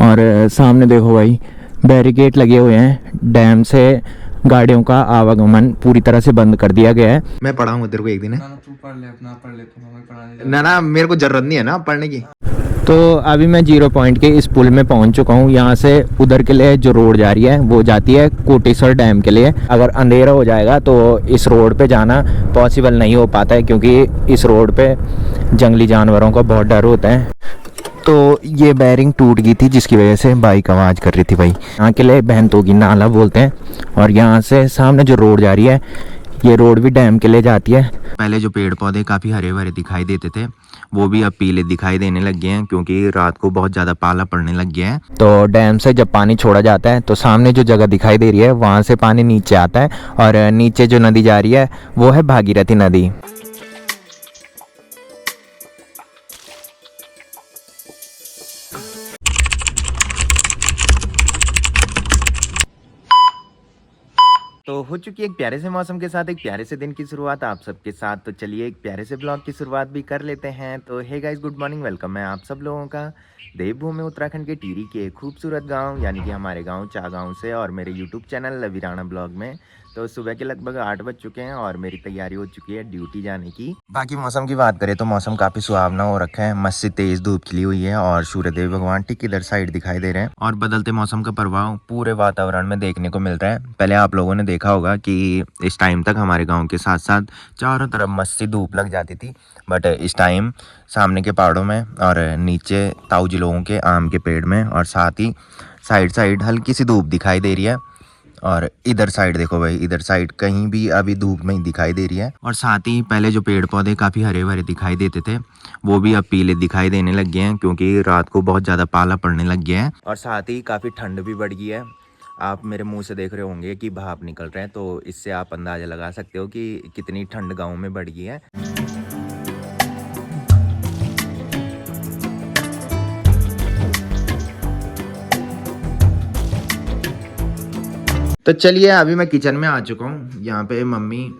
और सामने देखो भाई बैरिकेड लगे हुए हैं। डैम से गाड़ियों का आवागमन पूरी तरह से बंद कर दिया गया है। मैं पढ़ाऊंगा तेरे को एक दिन है ना तू पढ़ ले अपना, पढ़ ले तू, हमें पढ़ाने ना ना, मेरे को जरूरत नहीं है ना पढ़ने की। तो अभी मैं 0 पॉइंट के इस पुल में पहुंच चुका हूं। यहाँ से उधर के लिए जो रोड जा रही है वो जाती है कोटेश्वर डैम के लिए। अगर अंधेरा हो जाएगा तो इस रोड पे जाना पॉसिबल नहीं हो पाता है, क्योंकि इस रोड पे जंगली जानवरों का बहुत डर होता है। तो ये बैरिंग टूट गई थी जिसकी वजह से बाइक आवाज़ कर रही थी भाई। यहाँ के लिए बहनतोगी नाला बोलते हैं। और यहाँ से सामने जो रोड जा रही है ये रोड भी डैम के लिए जाती है। पहले जो पेड़ पौधे काफ़ी हरे भरे दिखाई देते थे वो भी अब पीले दिखाई देने लग गए हैं, क्योंकि रात को बहुत ज़्यादा पाला पड़ने लग गया है। तो डैम से जब पानी छोड़ा जाता है तो सामने जो जगह दिखाई दे रही है वहाँ से पानी नीचे आता है, और नीचे जो नदी जा रही है वो है भागीरथी नदी। तो हो चुकी है एक प्यारे से मौसम के साथ एक प्यारे से दिन की शुरुआत आप सबके साथ। तो चलिए एक प्यारे से ब्लॉग की शुरुआत भी कर लेते हैं। तो hey guys, good morning, welcome है आप सब लोगों का देवभूमि उत्तराखंड के टिहरी के खूबसूरत गांव यानी कि हमारे गांव चागांव से, और मेरे यूट्यूब चैनल लवीराणा ब्लॉग में। तो सुबह के लगभग 8 बज चुके हैं और मेरी तैयारी हो चुकी है ड्यूटी जाने की। बाकी मौसम की बात करें तो मौसम काफी सुहावना हो रखा है। मस्त से तेज धूप खिली हुई है और सूर्यदेव भगवान ठीक इधर साइड दिखाई दे रहे हैं, और बदलते मौसम का प्रभाव पूरे वातावरण में देखने को मिल रहा है। पहले आप लोगों ने देखा होगा कि इस टाइम तक हमारे गाँव के साथ साथ चारों तरफ मस्त सी धूप लग जाती थी, बट इस टाइम सामने के पहाड़ों में और नीचे ताऊजी लोगों के आम के पेड़ में और साथ ही साइड साइड हल्की सी धूप दिखाई दे रही है। और इधर साइड देखो भाई, इधर साइड कहीं भी अभी धूप नहीं दिखाई दे रही है। और साथ ही पहले जो पेड़ पौधे काफ़ी हरे भरे दिखाई देते थे वो भी अब पीले दिखाई देने लग गए हैं, क्योंकि रात को बहुत ज़्यादा पाला पड़ने लग गया है। और साथ ही काफ़ी ठंड भी बढ़ गई है। आप मेरे मुंह से देख रहे होंगे कि भाप निकल रहे हैं, तो इससे आप अंदाज़ा लगा सकते हो कि कितनी ठंड गाँव में बढ़ गई है। तो चलिए अभी मैं किचन में आ चुका हूँ। यहाँ पे मम्मी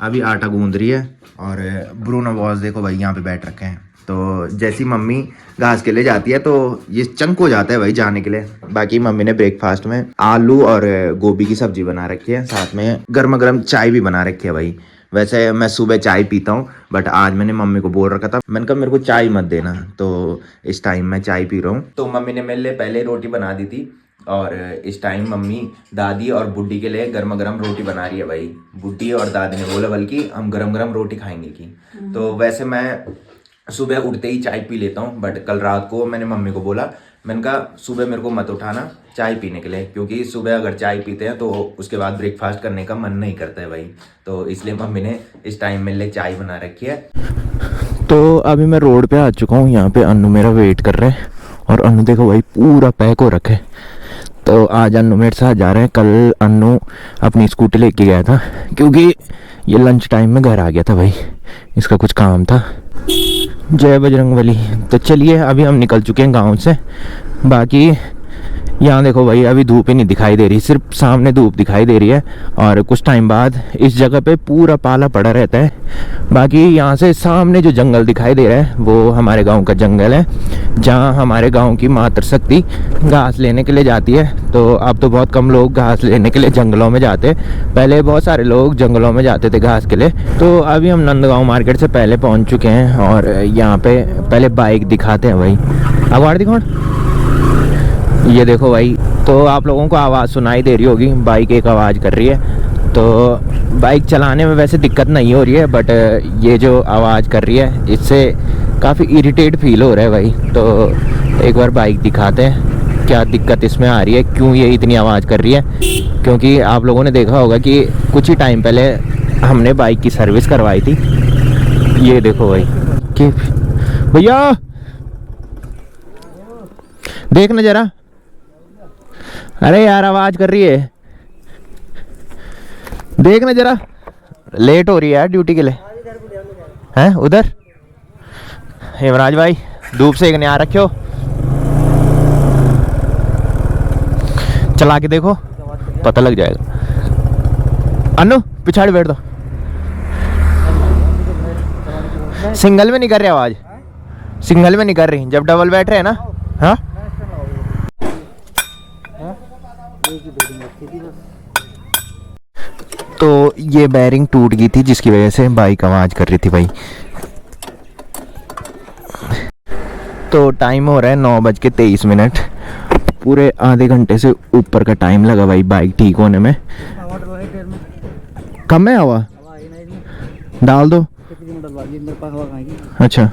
अभी आटा गूंद रही है, और ब्रूनो बॉस देखो भाई यहाँ पे बैठ रखे हैं। तो जैसी मम्मी घास के लिए जाती है तो ये चंक हो जाता है भाई जाने के लिए। बाकी मम्मी ने ब्रेकफास्ट में आलू और गोभी की सब्जी बना रखी है, साथ में गर्मा गर्म चाय भी बना रखी है भाई। वैसे मैं सुबह चाय पीता हूँ, बट आज मैंने मम्मी को बोल रखा था, मैंने कहा मेरे को चाय मत देना, तो इस टाइम मैं चाय पी रहा हूँ। तो मम्मी ने मेरे लिए पहले रोटी बना दी थी, और इस टाइम मम्मी दादी और बुड्ढी के लिए गर्मा गर्म रोटी बना रही है भाई। बुड्ढी और दादी ने बोला बल्कि हम गरम गरम रोटी खाएंगे की। तो वैसे मैं सुबह उठते ही चाय पी लेता हूँ, बट कल रात को मैंने मम्मी को बोला, मैंने कहा सुबह मेरे को मत उठाना चाय पीने के लिए, क्योंकि सुबह अगर चाय पीते हैं तो उसके बाद ब्रेकफास्ट करने का मन नहीं करता है भाई। तो इसलिए मम्मी ने इस टाइम मेरे लिए चाय बना रखी है। तो अभी मैं रोड पे आ चुका हूँ। यहाँ पे अन्नू मेरा वेट कर रहे हैं, और अन्नू देखो भाई पूरा पैक हो रखे। तो आज अन्नू मेरे साथ जा रहे हैं। कल अन्नू अपनी स्कूटी लेके गया था, क्योंकि ये लंच टाइम में घर आ गया था भाई, इसका कुछ काम था। जय बजरंगबली। तो चलिए अभी हम निकल चुके हैं गांव से। बाकी यहाँ देखो भाई अभी धूप ही नहीं दिखाई दे रही, सिर्फ सामने धूप दिखाई दे रही है, और कुछ टाइम बाद इस जगह पे पूरा पाला पड़ा रहता है। बाकी यहाँ से सामने जो जंगल दिखाई दे रहा है वो हमारे गांव का जंगल है, जहाँ हमारे गांव की मातृशक्ति घास लेने के लिए जाती है। तो अब तो बहुत कम लोग घास लेने के लिए जंगलों में जाते, पहले बहुत सारे लोग जंगलों में जाते थे घास के लिए। तो अभी हम नंदगांव मार्केट से पहले पहुँच चुके हैं, और यहाँ पे पहले बाइक दिखाते हैं भाई। अगवाड़ दिखाओ, ये देखो भाई। तो आप लोगों को आवाज़ सुनाई दे रही होगी, बाइक एक आवाज़ कर रही है। तो बाइक चलाने में वैसे दिक्कत नहीं हो रही है, बट ये जो आवाज़ कर रही है इससे काफ़ी इरिटेट फील हो रहा है भाई। तो एक बार बाइक दिखाते हैं क्या दिक्कत इसमें आ रही है, क्यों ये इतनी आवाज़ कर रही है। क्योंकि आप लोगों ने देखा होगा कि कुछ ही टाइम पहले हमने बाइक की सर्विस करवाई थी। ये देखो भाई कि भैया देख ना जरा, अरे यार आवाज कर रही है, देख ना जरा, लेट हो रही है यार ड्यूटी के लिए। हैं उधर हेमराज भाई धूप से एक आ रखे हो, चला के देखो पता लग जाएगा। अनु पिछाड़ी बैठ दो, सिंगल में नहीं कर रही आवाज, सिंगल में नहीं कर रही, जब डबल बैठ रहे हैं ना। हाँ तो ये बैरिंग टूट गई थी जिसकी वजह से बाइक आवाज़ कर रही थी भाई। तो टाइम हो रहा है 9:23। पूरे आधे घंटे से ऊपर का टाइम लगा भाई बाइक ठीक होने में। कम है हवा, डाल दो। अच्छा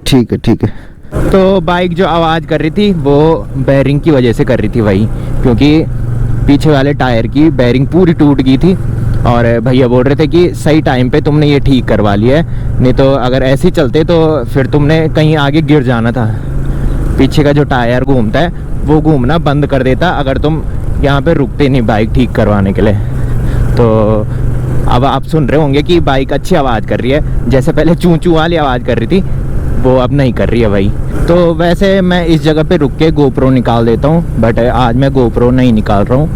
ठीक है ठीक है। तो बाइक जो आवाज़ कर रही थी वो बैरिंग की वजह से कर रही थी भाई, क्योंकि पीछे वाले टायर की बैरिंग पूरी टूट गई थी। और भैया बोल रहे थे कि सही टाइम पे तुमने ये ठीक करवा लिया है, नहीं तो अगर ऐसे ही चलते तो फिर तुमने कहीं आगे गिर जाना था। पीछे का जो टायर घूमता है वो घूमना बंद कर देता अगर तुम यहाँ पे रुकते नहीं बाइक ठीक करवाने के लिए। तो अब आप सुन रहे होंगे कि बाइक अच्छी आवाज़ कर रही है, जैसे पहले चूं चूं वाली आवाज़ कर रही थी वो अब नहीं कर रही है भाई। तो वैसे मैं इस जगह पे रुक के गोप्रो निकाल देता हूँ, बट आज मैं गोप्रो नहीं निकाल रहा हूँ।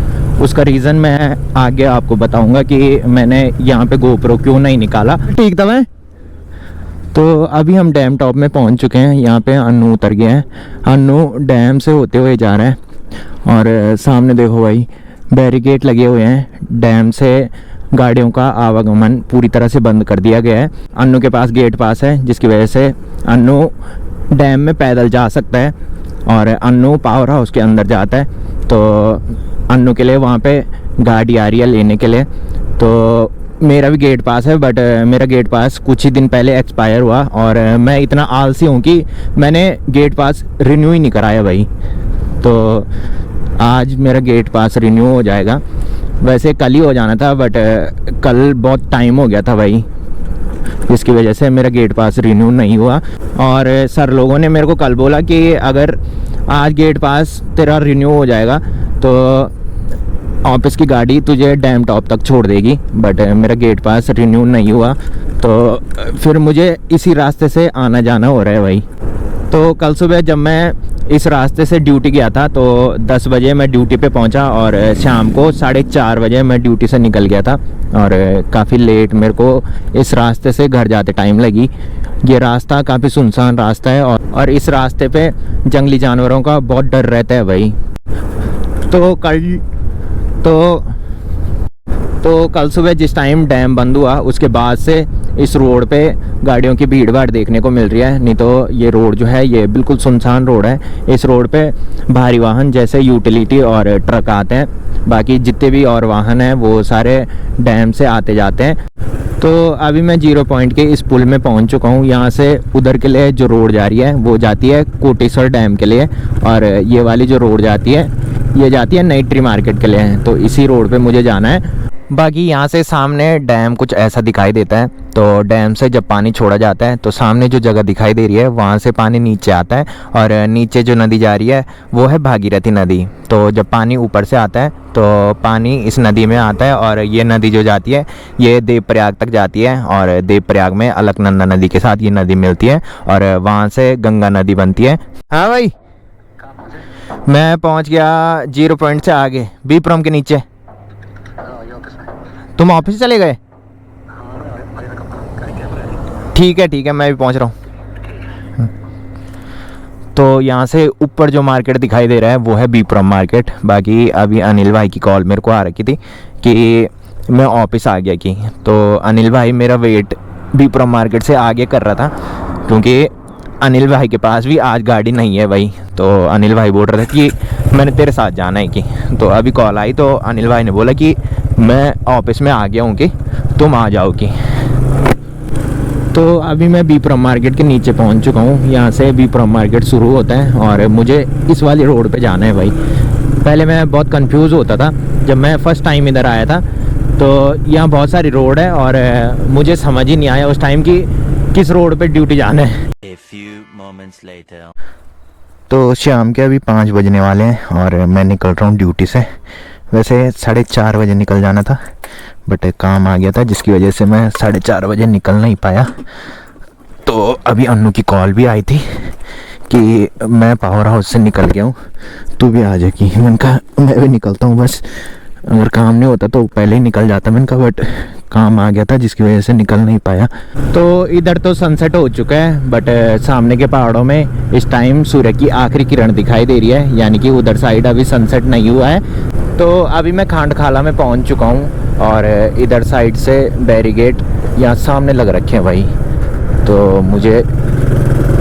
उसका रीज़न मैं आगे आपको बताऊँगा कि मैंने यहाँ पे गोप्रो क्यों नहीं निकाला। ठीक था मैं। तो अभी हम डैम टॉप में पहुँच चुके हैं। यहाँ पे अन्नू उतर गया है। अन्नू डैम से होते हुए जा रहा है और सामने देखो भाई बैरिकेड लगे हुए हैं। डैम से गाड़ियों का आवागमन पूरी तरह से बंद कर दिया गया है। अन्नू के पास गेट पास है जिसकी वजह से अन्नू डैम में पैदल जा सकता है और अन्नू पावर हाउस के अंदर जाता है। तो अन्नू के लिए वहाँ पे गाड़ी आ रही है लेने के लिए। तो मेरा भी गेट पास है, बट मेरा गेट पास कुछ ही दिन पहले एक्सपायर हुआ और मैं इतना आलसी हूँ कि मैंने गेट पास रिन्यू ही नहीं कराया भाई। तो आज मेरा गेट पास रिन्यू हो जाएगा। वैसे कल ही हो जाना था, बट कल बहुत टाइम हो गया था भाई, जिसकी वजह से मेरा गेट पास रिन्यू नहीं हुआ। और सर लोगों ने मेरे को कल बोला कि अगर आज गेट पास तेरा रिन्यू हो जाएगा तो ऑफिस की गाड़ी तुझे डैम टॉप तक छोड़ देगी, बट मेरा गेट पास रिन्यू नहीं हुआ। तो फिर मुझे इसी रास्ते से आना जाना हो रहा है भाई। तो कल सुबह जब मैं इस रास्ते से ड्यूटी गया था तो 10 बजे मैं ड्यूटी पे पहुंचा और शाम को 4:30 बजे मैं ड्यूटी से निकल गया था और काफ़ी लेट मेरे को इस रास्ते से घर जाते टाइम लगी। ये रास्ता काफ़ी सुनसान रास्ता है और इस रास्ते पे जंगली जानवरों का बहुत डर रहता है भाई। तो कल सुबह जिस टाइम डैम बंद हुआ उसके बाद से इस रोड पे गाड़ियों की भीड़ भाड़ देखने को मिल रही है। नहीं तो ये रोड जो है ये बिल्कुल सुनसान रोड है। इस रोड पे भारी वाहन जैसे यूटिलिटी और ट्रक आते हैं, बाकी जितने भी और वाहन हैं वो सारे डैम से आते जाते हैं। तो अभी मैं 0 पॉइंट के इस पुल में पहुंच चुका हूं। यहाँ से उधर के लिए जो रोड जा रही है वो जाती है कोटेश्वर डैम के लिए और ये वाली जो रोड जाती है ये जाती है नई ट्री मार्केट के लिए। तो इसी रोड पे मुझे जाना है। बाकी यहाँ से सामने डैम कुछ ऐसा दिखाई देता है। तो डैम से जब पानी छोड़ा जाता है तो सामने जो जगह दिखाई दे रही है वहाँ से पानी नीचे आता है और नीचे जो नदी जा रही है वो है भागीरथी नदी। तो जब पानी ऊपर से आता है तो पानी इस नदी में आता है और ये नदी जो जाती है ये देवप्रयाग तक जाती है और देवप्रयाग में अलकनंदा नदी के साथ ये नदी मिलती है और वहाँ से गंगा नदी बनती है। हाँ भाई, मैं पहुँच गया 0 पॉइंट से आगे बीप्रम के नीचे। तुम ऑफिस चले गए? ठीक है मैं भी पहुंच रहा हूँ। तो यहाँ से ऊपर जो मार्केट दिखाई दे रहा है वो है बीप्रम मार्केट। बाकी अभी अनिल भाई की कॉल मेरे को आ रखी थी कि मैं ऑफिस आ गया की। तो अनिल भाई मेरा वेट बीप्रम मार्केट से आगे कर रहा था क्योंकि अनिल भाई के पास भी आज गाड़ी नहीं है भाई। तो अनिल भाई बोल रहे थे कि मैंने तेरे साथ जाना है कि। तो अभी कॉल आई तो अनिल भाई ने बोला कि मैं ऑफिस में आ गया हूँ कि तुम आ जाओ कि। तो अभी मैं बीप्रम मार्केट के नीचे पहुँच चुका हूँ। यहाँ से बीप्रम मार्केट शुरू होता है और मुझे इस वाली रोड पे जाना है भाई। पहले मैं बहुत कंफ्यूज होता था जब मैं फ़र्स्ट टाइम इधर आया था। तो यहाँ बहुत सारी रोड है और मुझे समझ ही नहीं आया उस टाइम कि किस रोड पे ड्यूटी जाना है। तो शाम के अभी 5 बजने वाले हैं और मैं निकल रहा हूँ ड्यूटी से। वैसे 4:30 बजे निकल जाना था, बट काम आ गया था जिसकी वजह से मैं 4:30 बजे निकल नहीं पाया। तो अभी अन्नू की कॉल भी आई थी कि मैं पावर हाउस से निकल गया हूँ, तू भी आ जाएगी। मैंने कहा मैं भी निकलता हूँ, बस अगर काम नहीं होता तो पहले ही निकल जाता मैं इनका, बट काम आ गया था जिसकी वजह से निकल नहीं पाया। तो इधर तो सनसेट हो चुका है, बट सामने के पहाड़ों में इस टाइम सूर्य की आखिरी किरण दिखाई दे रही है, यानी कि उधर साइड अभी सनसेट नहीं हुआ है। तो अभी मैं खांडखाला में पहुंच चुका हूं और इधर साइड से बैरिकेड यहाँ सामने लग रखे हैं भाई। तो मुझे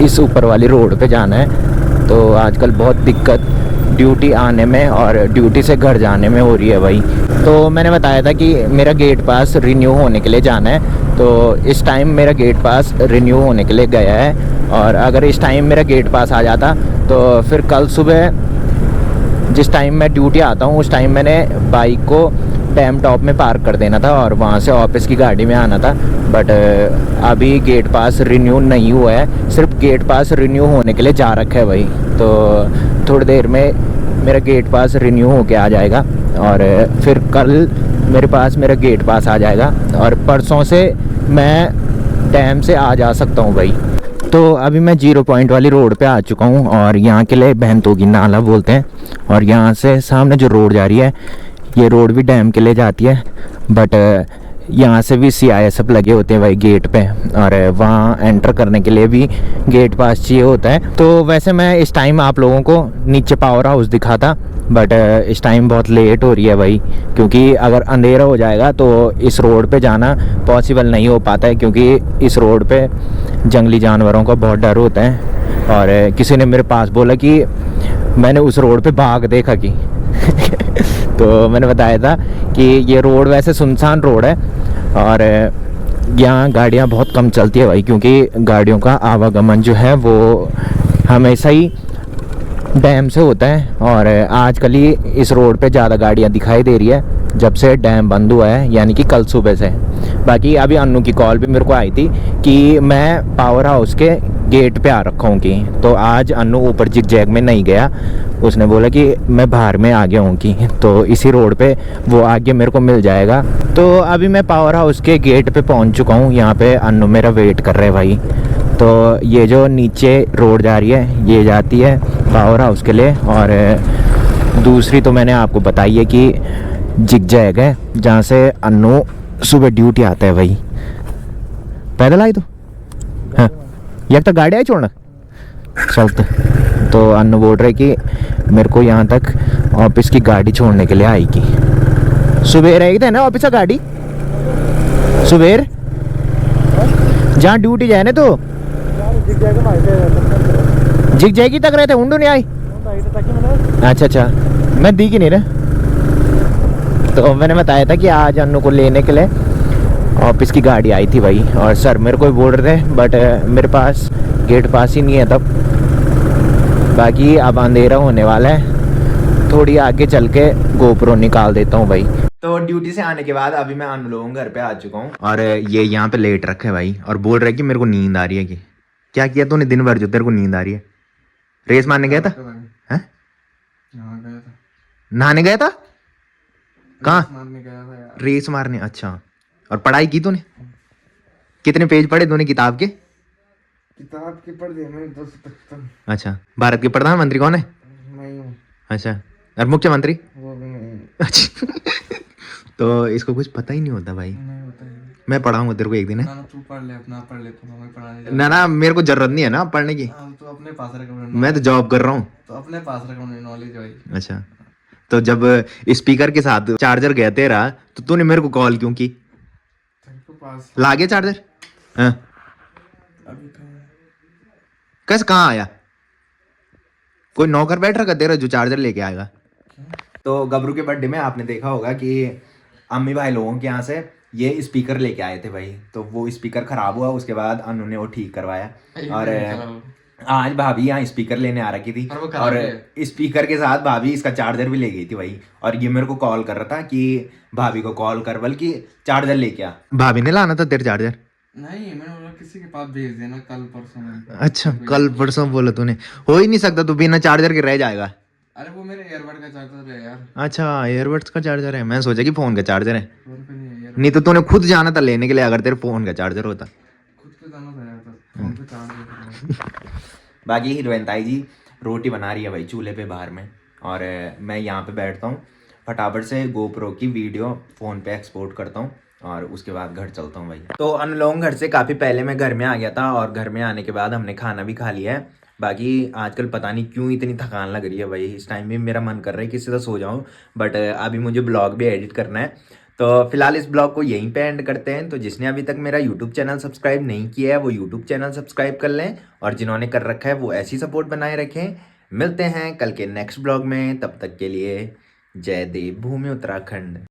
इस ऊपर वाली रोड पे जाना है। तो आजकल बहुत दिक्कत ड्यूटी आने में और ड्यूटी से घर जाने में हो रही है भाई। तो मैंने बताया था कि मेरा गेट पास रिन्यू होने के लिए जाना है, तो इस टाइम मेरा गेट पास रिन्यू होने के लिए गया है। और अगर इस टाइम मेरा गेट पास आ जाता तो फिर कल सुबह जिस टाइम मैं ड्यूटी आता हूँ उस टाइम मैंने बाइक को डैम टॉप में पार्क कर देना था और वहाँ से ऑफिस की गाड़ी में आना था। बट अभी गेट पास रिन्यू नहीं हुआ है, सिर्फ गेट पास रिन्यू होने के लिए जा रखा है भाई। तो थोड़ी देर में मेरा गेट पास रिन्यू होके आ जाएगा और फिर कल मेरे पास मेरा गेट पास आ जाएगा और परसों से मैं डैम से आ जा सकता हूँ भाई। तो अभी मैं 0 पॉइंट वाली रोड पे आ चुका हूँ और यहाँ के लिए बहनतोगी नाला बोलते हैं। और यहाँ से सामने जो रोड जा रही है ये रोड भी डैम के लिए जाती है, बट यहाँ से भी CISF लगे होते हैं भाई गेट पे और वहाँ एंटर करने के लिए भी गेट पास चाहिए होता है। तो वैसे मैं इस टाइम आप लोगों को नीचे पावर हाउस दिखा था, बट इस टाइम बहुत लेट हो रही है भाई, क्योंकि अगर अंधेरा हो जाएगा तो इस रोड पे जाना पॉसिबल नहीं हो पाता है, क्योंकि इस रोड पे जंगली जानवरों का बहुत डर होता है। और किसी ने मेरे पास बोला कि मैंने उस रोड पे बाघ देखा कि तो मैंने बताया था कि ये रोड वैसे सुनसान रोड है और यहाँ गाड़ियाँ बहुत कम चलती है भाई, क्योंकि गाड़ियों का आवागमन जो है वो हमेशा ही डैम से होता है। और आजकल ही इस रोड पे ज़्यादा गाड़ियाँ दिखाई दे रही है जब से डैम बंद हुआ है, यानी कि कल सुबह से। बाकी अभी अन्नू की कॉल भी मेरे को आई थी कि मैं पावर हाउस के गेट पे आ रखा हूँ कि, तो आज अन्नू ऊपर जिगजैग में नहीं गया, उसने बोला कि मैं बाहर में आ गया हूँ कि, तो इसी रोड पे वो आगे मेरे को मिल जाएगा। तो अभी मैं पावर हाउस के गेट पे पहुँच चुका हूँ, यहाँ पे अन्नू मेरा वेट कर रहे हैं भाई। तो ये जो नीचे रोड जा रही है ये जाती है पावर हाउस के लिए, और दूसरी तो मैंने आपको बताई है कि जिगजैग है जहाँ से अन्नू सुबह ड्यूटी आता है भाई। पैदल आई तो हाँ एक तो गाड़ी आई छोड़ना चलते। तो अन्नू बोल रहे कि मेरे को यहाँ तक ऑफिस की गाड़ी छोड़ने के लिए आएगी। सुबह रहेगी था ना ऑफिस का गाड़ी, सुबह जहाँ ड्यूटी जाए ना तो जिगजैग तक रहे थे, उंडू नहीं आई। अच्छा अच्छा मैं दी की नहीं रहा। तो मैंने बताया था कि आज अन्नू को लेने के लिए ऑफिस की गाड़ी आई थी भाई, और सर मेरे को भी बोल रहे थे, बट मेरे पास गेट पास ही नहीं है तब। बाकी अब अंधेरा होने वाला है, थोड़ी आगे चल के गोप्रो निकाल देता हूँ भाई। तो ड्यूटी से आने के बाद अभी मैं अन्नू लोगों घर पे आ चुका हूँ और ये यहाँ पे लेट रखे भाई, और बोल रहे कि मेरे को नींद आ रही है। कि क्या किया तूने दिन भर जो तेरे को नींद आ रही है? रेस मारने गया था? हैं? नहाने गया था? कहाँ? रेस मारने। अच्छा, और पढ़ाई की तूने? कितने पेज पढ़े तूने किताब के? किताब की पढ़ दी मैंने 200 तक तो। अच्छा, भारत के प्रधानमंत्री कौन है? मैं हूँ। अच्छा, और मुख्यमंत्री? वो भी नहीं। अच्छा तो इसको कुछ पता ही नहीं होता भाई। नहीं होता है। मैं पढ़ाऊंगा तेरे को एक दिन है ना तू पढ़ ले, अपना पढ़ ले, तू हमें पढ़ा नहीं ना। ना मेरे को जरूरत नहीं है ना पढ़ने की, तू अपने पास रख, मैं तो जॉब कर रहा हूँ। तो अपने पास रख नॉलेज भाई। अच्छा, तो जब स्पीकर के साथ चार्जर गया तेरा तो तूने मेरे को कॉल क्यों की? पास लागे चार्जर? हाँ, अभी कहाँ है? कैसे कहाँ आया? कोई नौकर बैठ रखा तेरा जो चार्जर लेके आएगा? तो गबरू के बर्थडे में आपने देखा होगा कि अम्मी भाई लोगों के यहाँ से ये स्पीकर लेके आए थे भाई, तो वो स्पीकर खराब हुआ, उसके बाद अनु ने वो ठीक करवाया। और आज भाभी यहाँ स्पीकर लेने आ रखी थी और स्पीकर के साथ भाभी इसका चार्जर भी ले गई थी भाई। और ये मेरे को कॉल कर रहा था कि भाभी को कॉल कर, बल्कि चार्जर लेके आ। भाभी ने लाना था तेरे चार्जर? नहीं, मैंने बोला किसी के पास भेज देना कल परसों में। अच्छा, कल परसों बोला तूने? हो ही नहीं सकता, तू बिना चार्जर के रह जाएगा। अरे वो मेरे एयरबड का चार्जर है यार। अच्छा, एयरबड्स का चार्जर है, मैं सोचा कि फोन का चार्जर है। नहीं, नहीं तो तूने खुद जाना था लेने के लिए अगर तेरे फोन का चार्जर होता। खुद पे जाना था यार, फोन पे चार्ज। बाकी हीरोइन ताई जी रोटी बना रही है भाई चूल्हे पे बाहर में, और मैं यहाँ पे बैठता हूँ फटाफट से गोप्रो की वीडियो फ़ोन पे एक्सपोर्ट करता हूँ और उसके बाद घर चलता हूँ भाई। तो अनुलोम घर से काफ़ी पहले मैं घर में आ गया था और घर में आने के बाद हमने खाना भी खा लिया है। बाकी आजकल पता नहीं क्यों इतनी थकान लग रही है भाई, इस टाइम भी मेरा मन कर रहा है किसी तरह सो जाऊँ, बट अभी मुझे ब्लॉग भी एडिट करना है। तो फिलहाल इस ब्लॉग को यहीं पे एंड करते हैं। तो जिसने अभी तक मेरा यूट्यूब चैनल सब्सक्राइब नहीं किया है वो यूट्यूब चैनल सब्सक्राइब कर लें, और जिन्होंने कर रखा है वो ऐसी सपोर्ट बनाए रखें। मिलते हैं कल के नेक्स्ट ब्लॉग में, तब तक के लिए जय देव भूमि उत्तराखंड।